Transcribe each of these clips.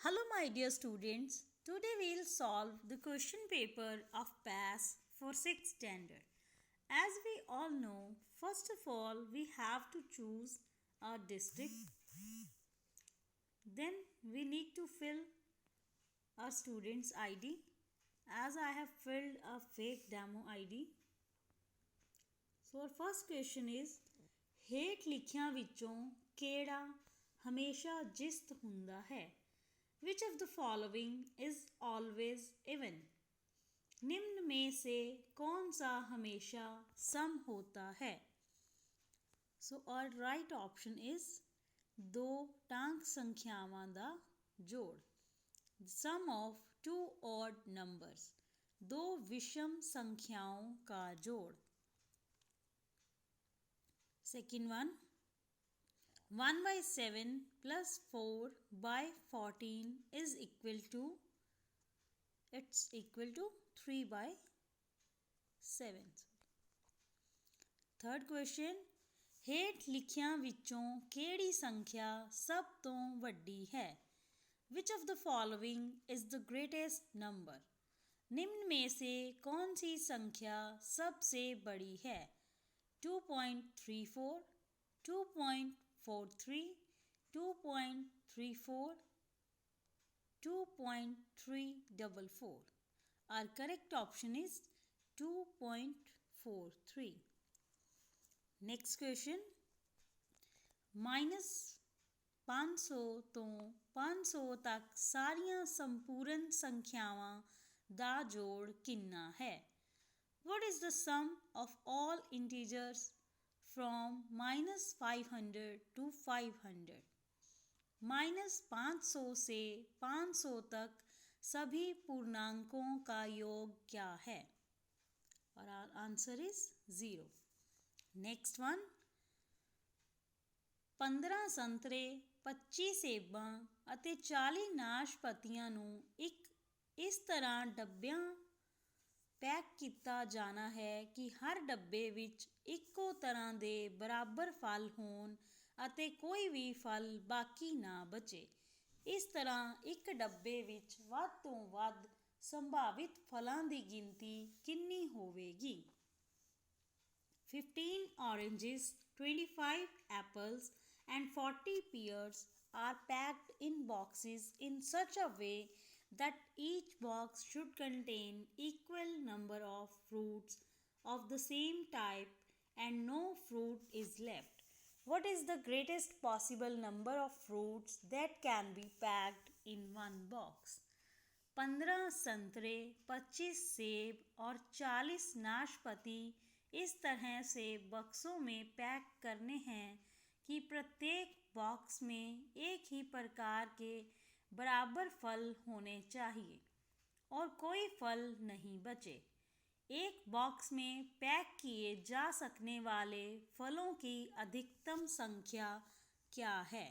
Hello, my dear students. Today we'll solve the question paper of PASS for 6th standard. As we all know, first of all, we have to choose a district. Then we need to fill a student's ID. As I have filled a fake demo ID. So our first question is, ਹੇਠ ਲਿਖਿਆਂ ਵਿੱਚੋਂ ਕਿਹੜਾ ਹਮੇਸ਼ਾ ਜਿਸਤ ਹੁੰਦਾ ਹੈ? Which of the following is always even? निम्न में से कौन सा हमेशा सम होता है? So our right option is दो टांक संख्यावां दा जोड़. Sum of two odd numbers. दो विषम संख्याओं का जोड़. Second one, 1/7 plus 4 by 14 is equal to 3/7. Third question, ਹੇਠ ਲਿਖਿਆਂ ਵਿੱਚੋਂ ਕਿਹੜੀ ਸੰਖਿਆ ਸਭ ਤੋਂ ਵੱਡੀ ਹੈ? Which of the following is the greatest number? निम्न में से कौन सी संख्या सबसे बड़ी है? 2.34, 2.43, 2.34, 2.344. Our correct option is 2.43. Next question. -500 ਤੋਂ 500 ਤੱਕ ਸਾਰੀਆਂ ਸੰਪੂਰਨ ਸੰਖਿਆਵਾਂ ਦਾ ਜੋੜ ਕਿੰਨਾ ਹੈ? What is the sum of all integers from -500 to 500? -500 से 500 तक सभी पूर्णांकों का योग क्या है? और आंसर इज 0. नेक्स्ट वन, 15 संतरे 25 ਸੇਬਾਂ ਅਤੇ 40 ਨਾਸ਼ਪਤੀਆਂ ਨੂੰ ਇਸ ਤਰ੍ਹਾਂ ਡੱਬਿਆਂ ਪੈਕ ਕੀਤਾ ਜਾਣਾ ਹੈ ਕਿ ਹਰ ਡੱਬੇ ਵਿੱਚ ਇੱਕੋ ਤਰ੍ਹਾਂ ਦੇ ਬਰਾਬਰ ਫਲ ਹੋਣ ਅਤੇ ਕੋਈ ਵੀ ਫਲ ਬਾਕੀ ਨਾ ਬਚੇ. ਇਸ ਤਰ੍ਹਾਂ ਇੱਕ ਡੱਬੇ ਵਿੱਚ ਵੱਧ ਤੋਂ ਵੱਧ ਸੰਭਾਵਿਤ ਫਲਾਂ ਦੀ ਗਿਣਤੀ ਕਿੰਨੀ ਹੋਵੇਗੀ? 15 oranges, 25 apples and 40 pears are packed in boxes in such a way that each box should contain equal number of fruits of the same type and no fruit is left. What is the greatest possible number of fruits that can be packed in one box? 15 संतरे, 25 सेब और 40 नाशपाती इस तरह से बक्सों में pack करने हैं कि प्रत्येक बॉक्स में एक ही प्रकार के बराबर फल होने चाहिए और कोई फल नहीं बचे. एक बॉक्स में पैक किए जा सकने वाले फलों की अधिकतम संख्या क्या है?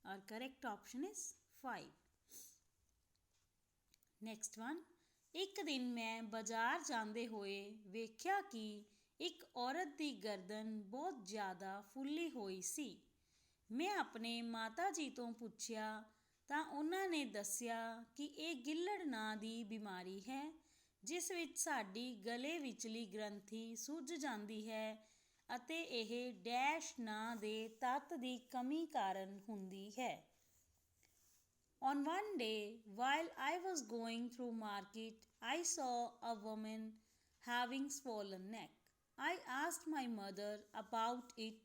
और correct option is 5. Next one, एक दिन मैं बाजार जाते हुए वेख्या कि एक औरत की गर्दन बहुत ज़्यादा फुली हुई सी. मैं अपने माता जी तो पूछया ਤਾਂ ਉਹਨਾਂ ਨੇ ਦੱਸਿਆ ਕਿ ਇਹ ਗਿੱਲੜ ਨਾਂ ਦੀ ਬਿਮਾਰੀ ਹੈ ਜਿਸ ਵਿੱਚ ਸਾਡੀ ਗਲੇ ਵਿਚਲੀ ਗ੍ਰੰਥੀ ਸੁੱਜ ਜਾਂਦੀ ਹੈ ਅਤੇ ਇਹ ਡੈਸ਼ ਨਾਂ ਦੇ ਤੱਤ ਦੀ ਕਮੀ ਕਾਰਨ ਹੁੰਦੀ ਹੈ. On one day, while I was going through market, I saw a woman having swollen neck. I asked my mother about it.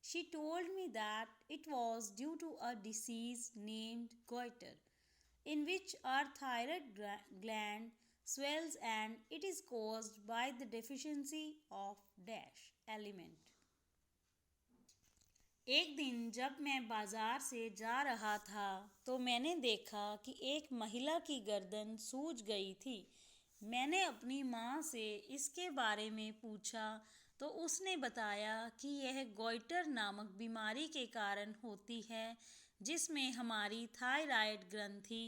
She told me that it was due to a disease named goiter, in which our thyroid gland swells and it is caused by the deficiency of dash element. एक दिन जब मैं बाज़ार से जा रहा था तो मैंने देखा कि एक महिला की गर्दन सूज गई थी. मैंने अपनी माँ से इसके बारे में पूछा तो उसने बताया कि यह गोइटर नामक बीमारी के कारण होती है जिसमें हमारी थायराइड ग्रंथि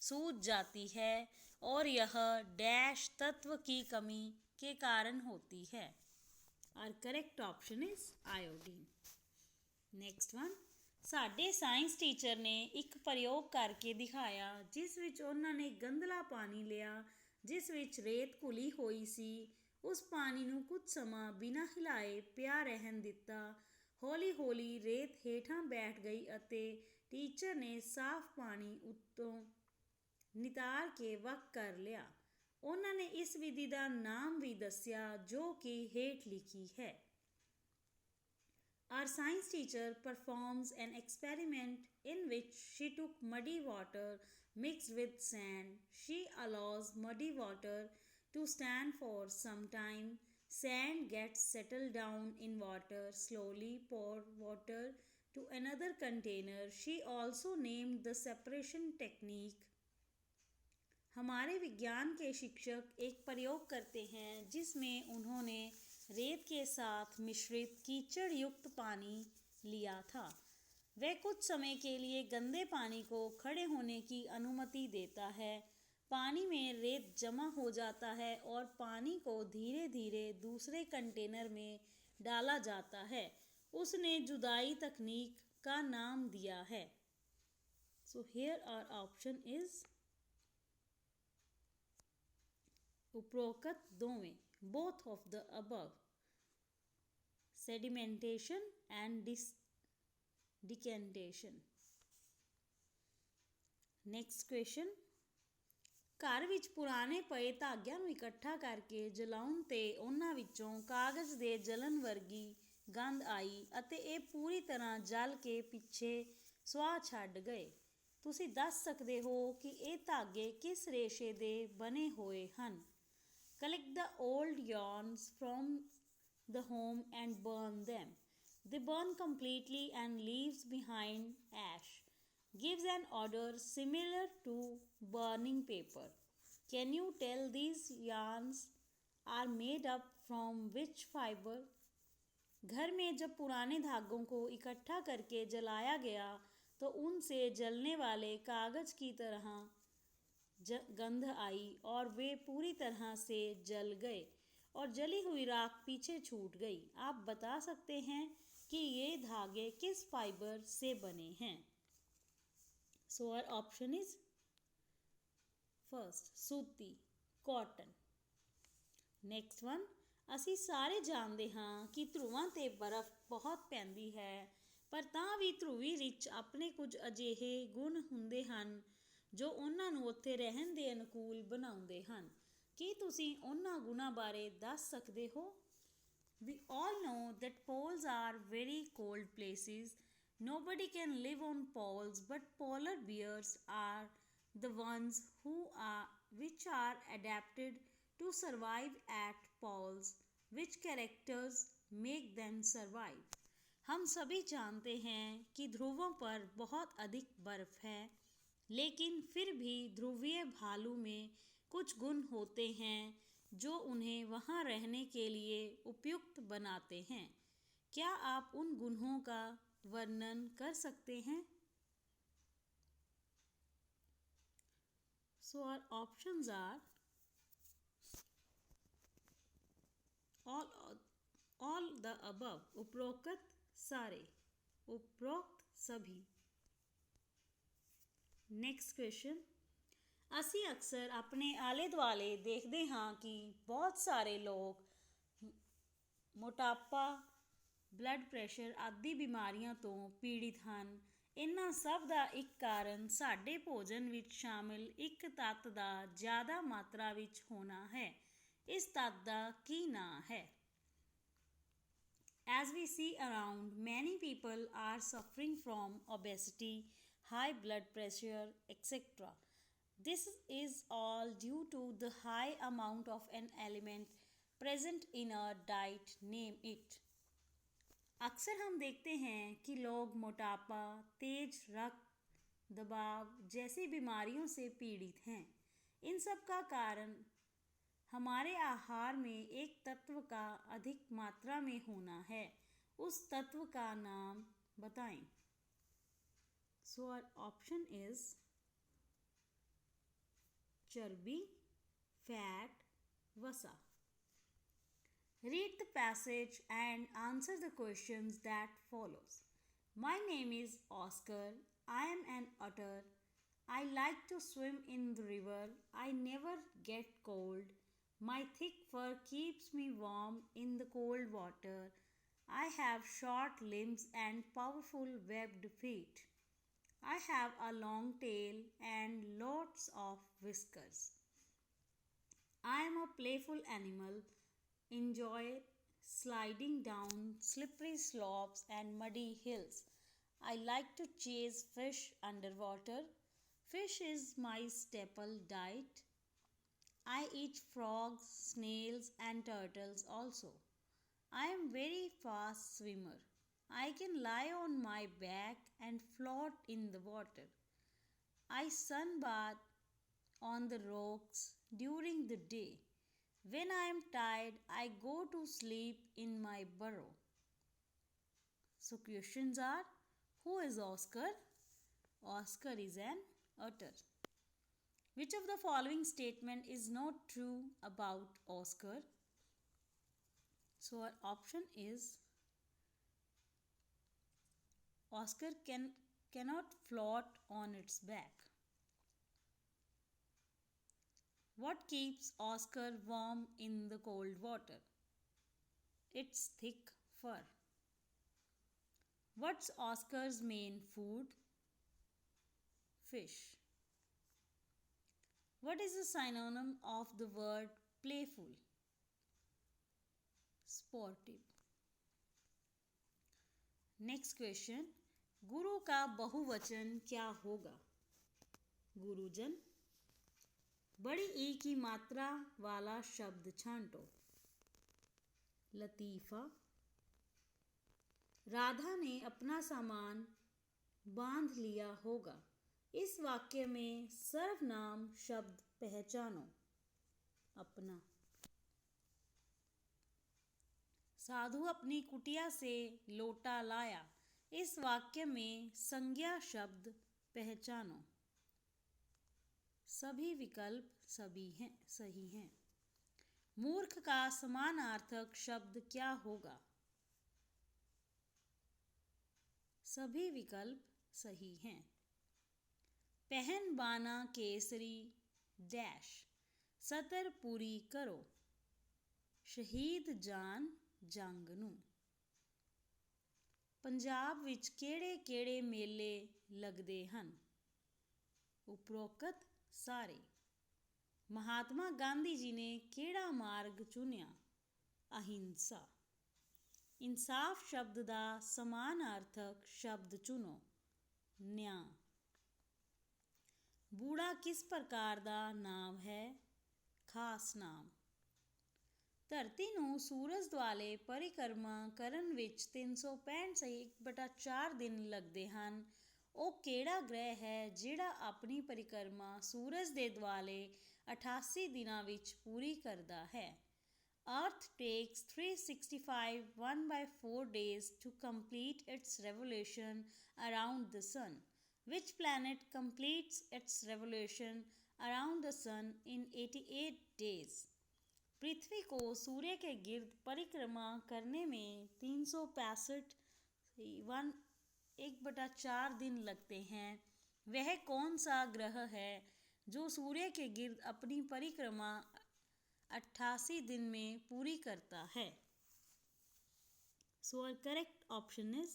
सूज जाती है और यह डैश तत्व की कमी के कारण होती है. और correct option is iodine. Next one, ਸਾਡੇ ਸਾਇੰਸ ਟੀਚਰ ਨੇ ਇੱਕ ਪ੍ਰਯੋਗ ਕਰਕੇ ਦਿਖਾਇਆ ਜਿਸ ਵਿੱਚ ਉਹਨਾਂ ਨੇ ਗੰਧਲਾ ਪਾਣੀ ਲਿਆ ਜਿਸ ਵਿੱਚ ਰੇਤ ਘੁਲੀ ਹੋਈ ਸੀ। ਉਸ ਪਾਣੀ ਨੂੰ ਕੁਝ ਸਮਾਂ ਬਿਨਾਂ ਹਿਲਾਏ ਪਿਆ ਰਹਿਣ ਦਿੱਤਾ। ਹੌਲੀ ਹੌਲੀ ਰੇਤ ਹੇਠਾਂ ਬੈਠ ਗਈ ਅਤੇ ਟੀਚਰ ਨੇ ਸਾਫ਼ ਪਾਣੀ ਉੱਤੋਂ ਨਿਤਾਰ ਕੇ ਵੱਖ ਕਰ ਲਿਆ। ਉਹਨਾਂ ਨੇ ਇਸ ਵਿਧੀ ਦਾ ਨਾਮ ਵੀ ਦੱਸਿਆ ਜੋ ਕਿ ਹੇਠ ਲਿਖੀ ਹੈ। Our science teacher performs an experiment in which she took muddy water mixed with sand. She allows muddy water to stand for some time. Sand gets settled down in water. Slowly pour water to another container. She also named the separation technique. हमारे विज्ञान के शिक्षक एक प्रयोग करते हैं जिसमें उन्होंने रेत के साथ मिश्रित कीचड़ युक्त पानी लिया था। वह कुछ समय के लिए गंदे पानी को खड़े होने की अनुमति देता है। पानी में रेत जमा हो जाता है और पानी को धीरे धीरे दूसरे कंटेनर में डाला जाता है। उसने जुदाई तकनीक का नाम दिया है। So here our option is उपरोक्त दोवें, both of the above, sedimentation and decantation. Next question. ਘਰ ਵਿੱਚ ਪੁਰਾਣੇ ਪਏ ਧਾਗਿਆਂ ਨੂੰ ਇਕੱਠਾ ਕਰਕੇ ਜਲਾਉਣ 'ਤੇ ਉਹਨਾਂ ਵਿੱਚੋਂ ਕਾਗਜ਼ ਦੇ ਜਲਣ ਵਰਗੀ ਗੰਧ ਆਈ ਅਤੇ ਇਹ ਪੂਰੀ ਤਰ੍ਹਾਂ ਜਲ ਕੇ ਪਿੱਛੇ ਸੁਆਹ ਛੱਡ ਗਏ। ਤੁਸੀਂ ਦੱਸ ਸਕਦੇ ਹੋ ਕਿ ਇਹ ਧਾਗੇ ਕਿਸ ਰੇਸ਼ੇ ਦੇ ਬਣੇ ਹੋਏ ਹਨ। Collect the old yarns from the home and burn them. They burn completely and leaves behind ash. Gives an odor similar to burning paper. Can you tell these yarns are made up from which fiber? घर में जब पुराने धागों को इकट्ठा करके जलाया गया तो उनसे जलने वाले कागज़ की तरह गंध आई और वे पूरी तरह से जल गए और जली हुई राख पीछे छूट गई। आप बता सकते हैं कि ये धागे किस फाइबर से बने हैं। So our option is first सूती कॉटन। नेक्स्ट वन, ਅਸੀਂ ਸਾਰੇ ਜਾਣਦੇ ਹਾਂ ਕਿ ਧਰੁਵਾਂ 'ਤੇ ਬਰਫ਼ ਬਹੁਤ ਪੈਂਦੀ ਹੈ ਪਰ ਤਾਂ ਵੀ ਧਰੁਵੀ ਰਿੱਛ ਆਪਣੇ ਕੁਝ ਅਜਿਹੇ ਗੁਣ ਹੁੰਦੇ ਹਨ ਜੋ ਉਹਨਾਂ ਨੂੰ ਉੱਥੇ ਰਹਿਣ ਦੇ ਅਨੁਕੂਲ ਬਣਾਉਂਦੇ ਹਨ। ਕੀ ਤੁਸੀਂ ਉਹਨਾਂ ਗੁਣਾਂ ਬਾਰੇ ਦੱਸ ਸਕਦੇ ਹੋ? We all know that poles are very cold places. Nobody can live on poles, but polar bears are the ones which are adapted to survive at poles. Which characters make them survive? हम सभी जानते हैं कि ध्रुवों पर बहुत अधिक बर्फ है लेकिन फिर भी ध्रुवीय भालू में कुछ गुण होते हैं जो उन्हें वहाँ रहने के लिए उपयुक्त बनाते हैं। क्या आप उन गुणों का वर्णन कर सकते हैं? So our options are all the above, उपरोक्त सारे, उपरोक्त सभी। Next question. ਅਸੀਂ ਅਕਸਰ ਆਪਣੇ ਆਲੇ ਦੁਆਲੇ ਦੇਖਦੇ ਹਾਂ ਕਿ ਬਹੁਤ ਸਾਰੇ ਲੋਕ ਮੋਟਾਪਾ, ਬਲੱਡ ਪ੍ਰੈਸ਼ਰ ਆਦਿ ਬਿਮਾਰੀਆਂ ਤੋਂ ਪੀੜਿਤ ਹਨ। ਇਹਨਾਂ ਸਭ ਦਾ ਇੱਕ ਕਾਰਨ ਸਾਡੇ ਭੋਜਨ ਵਿੱਚ ਸ਼ਾਮਿਲ ਇੱਕ ਤੱਤ ਦਾ ਜ਼ਿਆਦਾ ਮਾਤਰਾ ਵਿੱਚ ਹੋਣਾ ਹੈ। ਇਸ ਤੱਤ ਦਾ ਕੀ ਨਾਂ ਹੈ? As we see around, many people are suffering from obesity, high blood pressure, etc. This is all due to the high amount of an element present in our diet, name it. अक्सर हम देखते हैं कि लोग मोटापा, तेज रक्त दबाव जैसी बीमारियों से पीड़ित हैं। इन सब का कारण हमारे आहार में एक तत्व का अधिक मात्रा में होना है। उस तत्व का नाम बताएं। So our option is चर्बी, fat, वसा. Read the passage and answer the questions that follows. My name is Oscar. I am an otter. I like to swim in the river. I never get cold. My thick fur keeps me warm in the cold water. I have short limbs and powerful webbed feet. I have a long tail and lots of whiskers. I am a playful animal, enjoy sliding down slippery slopes and muddy hills. I like to chase fish underwater. Fish is my staple diet. I eat frogs, snails, and turtles also. I am very fast swimmer. I can lie on my back and float in the water. I sunbathe on the rocks during the day. When I am tired, I go to sleep in my burrow. So questions are, who is Oscar? Oscar is an otter. Which of the following statement is not true about Oscar? So our option is Oscar cannot float on its back. What keeps Oscar warm in the cold water? Its thick fur. What's Oscar's main food? Fish. What is the synonym of the word playful? Sportive. Next question, गुरु का बहुवचन क्या होगा? गुरुजन. बड़ी ई की मात्रा वाला शब्द छांटो. लतीफ़ा. राधा ने अपना सामान बांध लिया होगा. इस वाक्य में सर्वनाम शब्द पहचानो. अपना. साधु अपनी कुटिया से लोटा लाया. इस वाक्य में संज्ञा शब्द पहचानो. सभी विकल्प सही हैं. मूर्ख का समानार्थक शब्द क्या होगा? सभी विकल्प सही हैं. पहन बाना केसरी डैश सतर पूरी करो. शहीद जान जंग ਨੂੰ. ਪੰਜਾਬ ਵਿੱਚ ਕਿਹੜੇ-ਕਿਹੜੇ ਮੇਲੇ ਲੱਗਦੇ ਹਨ? ਉਪਰੋਕਤ ਸਾਰੇ. ਮਹਾਤਮਾ ਗਾਂਧੀ ਜੀ ਨੇ ਕਿਹੜਾ ਮਾਰਗ ਚੁਣਿਆ? ਅਹਿੰਸਾ. ਇਨਸਾਫ ਸ਼ਬਦ ਦਾ ਸਮਾਨਾਰਥਕ ਸ਼ਬਦ ਚੁਣੋ. ਨਿਆਂ. ਬੂੜਾ ਕਿਸ ਪ੍ਰਕਾਰ ਦਾ ਨਾਮ ਹੈ? ਖਾਸ ਨਾਮ. ਧਰਤੀ ਨੂੰ ਸੂਰਜ ਦੁਆਲੇ ਪਰਿਕਰਮਾ ਕਰਨ ਵਿੱਚ 365/4 ਦਿਨ ਲੱਗਦੇ ਹਨ. ਉਹ ਕਿਹੜਾ ਗ੍ਰਹਿ ਹੈ ਜਿਹੜਾ ਆਪਣੀ ਪਰਿਕਰਮਾ ਸੂਰਜ ਦੇ ਦੁਆਲੇ 88 ਦਿਨਾਂ ਵਿੱਚ ਪੂਰੀ ਕਰਦਾ ਹੈ? Earth takes 365 1/4 days to complete its revolution around the sun. Which planet completes its revolution around the sun in 88 days? पृथ्वी को सूर्य के गिर्द परिक्रमा करने में 365 दिन लगते हैं. वह कौन सा ग्रह है जो सूर्य के गिर्द अपनी परिक्रमा 88 दिन में पूरी करता है? So our correct option is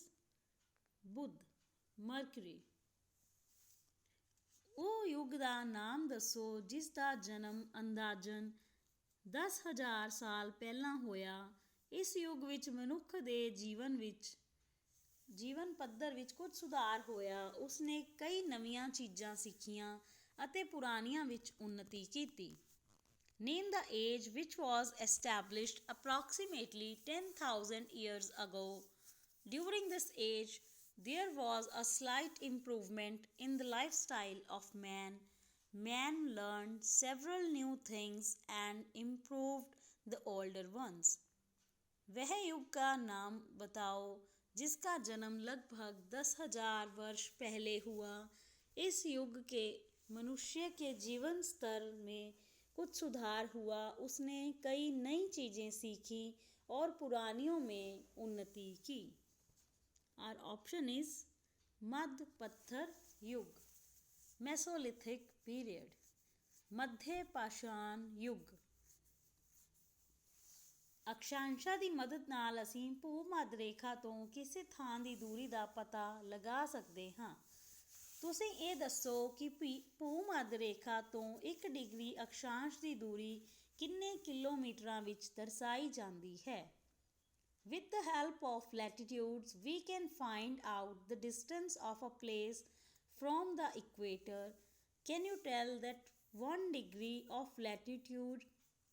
बुध, मरकरी. ਉਹ ਯੁੱਗ ਦਾ ਨਾਮ ਦੱਸੋ ਜਿਸ ਦਾ ਜਨਮ ਅੰਦਾਜ਼ਨ 10,000 ਸਾਲ ਪਹਿਲਾਂ ਹੋਇਆ. ਇਸ ਯੁੱਗ ਵਿੱਚ ਮਨੁੱਖ ਦੇ ਜੀਵਨ ਪੱਧਰ ਵਿੱਚ ਕੁਝ ਸੁਧਾਰ ਹੋਇਆ. ਉਸਨੇ ਕਈ ਨਵੀਆਂ ਚੀਜ਼ਾਂ ਸਿੱਖੀਆਂ ਅਤੇ ਪੁਰਾਣੀਆਂ ਵਿੱਚ ਉન્નਤੀ ਕੀਤੀ. Name the age which was established approximately 10,000 years ago. During this age, there was a slight improvement in the lifestyle of man. Man learned several new things and improved the older ones. वह युग का नाम बताओ जिसका जन्म लगभग 10,000 वर्ष पहले हुआ. इस युग के मनुष्य के जीवन स्तर में कुछ सुधार हुआ. उसने कई नई चीज़ें सीखी और पुरानियों में उन्नति की. Our option is मध्य पत्थर युग, Mesolithic period, मध्य पाषाण युग। ਅਕਸ਼ਾਂਸ਼ਾਂ ਦੀ ਮਦਦ ਨਾਲ ਅਸੀਂ ਭੂ-ਮੱਧ ਰੇਖਾ ਤੋਂ ਕਿਸੇ ਥਾਂ ਦੀ ਦੂਰੀ ਦਾ ਪਤਾ ਲਗਾ ਸਕਦੇ ਹਾਂ। ਤੁਸੀਂ ਇਹ ਦੱਸੋ ਕਿ ਭੂ-ਮੱਧ ਰੇਖਾ ਤੋਂ 1 ਡਿਗਰੀ ਅਕਸ਼ਾਂਸ਼ ਦੀ ਦੂਰੀ ਕਿੰਨੇ ਕਿਲੋਮੀਟਰਾਂ ਵਿੱਚ ਦਰਸਾਈ ਜਾਂਦੀ ਹੈ? With the help of latitudes, we can find out the distance of a place from the equator. Can you tell that 1 degree of latitude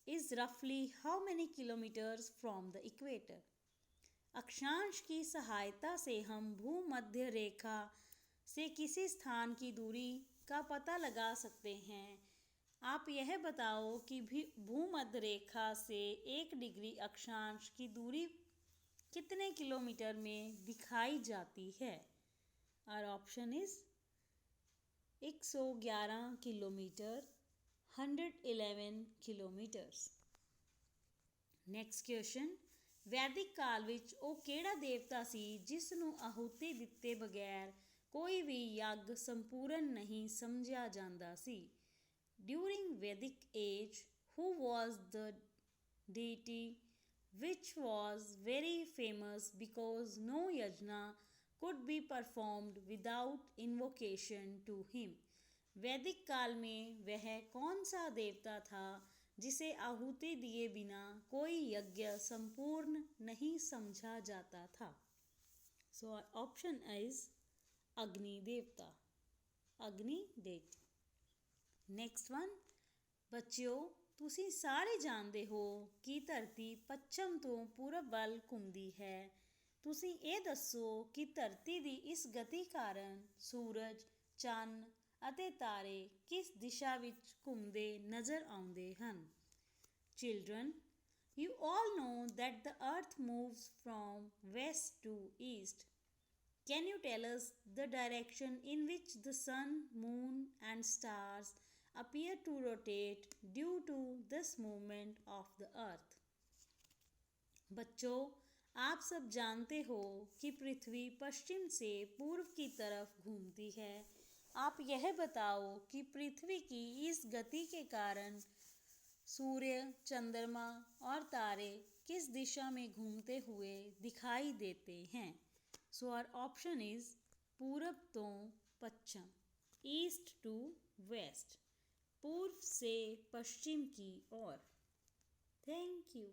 is roughly how many kilometers from the equator? अक्षांश की सहायता से हम भूमध्य रेखा से किसी स्थान की दूरी का पता लगा सकते हैं। आप यह बताओ कि भूमध्य रेखा से 1 डिग्री अक्षांश की दूरी कितने किलोमीटर में दिखाई जाती है? Our option is 111 kilometre, 111 kilometres. Next question, ਵੈਦਿਕ ਕਾਲ ਵਿੱਚ ਉਹ ਕਿਹੜਾ ਦੇਵਤਾ ਸੀ ਜਿਸ ਨੂੰ ਆਹੂਤੀ ਦਿੱਤੇ ਬਗੈਰ ਕੋਈ ਵੀ ਯੱਗ ਸੰਪੂਰਨ ਨਹੀਂ ਸਮਝਿਆ ਜਾਂਦਾ ਸੀ? ਡਿਊਰਿੰਗ ਵੈਦਿਕ age, who was the deity which was very famous because no yajna could be performed without invocation to him? वैदिक काल में वह कौन सा देवता था जिसे आहुति दिए बिना कोई यज्ञ संपूर्ण नहीं समझा जाता था? सो ऑप्शन इज अग्नि देवता, अग्नि देवता। ਨੈਕਸਟ ਵਨ, ਬੱਚਿਓ ਤੁਸੀਂ ਸਾਰੇ ਜਾਣਦੇ ਹੋ ਕਿ ਧਰਤੀ ਪੱਛਮ ਤੋਂ ਪੂਰਬ ਵੱਲ ਘੁੰਮਦੀ ਹੈ। ਤੁਸੀਂ ਇਹ ਦੱਸੋ ਕਿ ਧਰਤੀ ਦੀ ਇਸ ਗਤੀ ਕਾਰਨ ਸੂਰਜ, ਚੰਨ ਅਤੇ ਤਾਰੇ ਕਿਸ ਦਿਸ਼ਾ ਵਿੱਚ ਘੁੰਮਦੇ ਨਜ਼ਰ ਆਉਂਦੇ ਹਨ? Children, you all know that the earth moves from west to east. Can you tell us the direction in which the sun, moon and stars appear to rotate due to this movement of the earth? बच्चों, आप सब जानते हो कि पृथ्वी पश्चिम से पूर्व की तरफ घूमती है। आप यह बताओ कि पृथ्वी की इस गति के कारण सूर्य, चंद्रमा और तारे किस दिशा में घूमते हुए दिखाई देते हैं? सो आवर ऑप्शन इज पूरब तो पश्चिम, ईस्ट टू वेस्ट, पूर्व से पश्चिम की ओर। Thank you.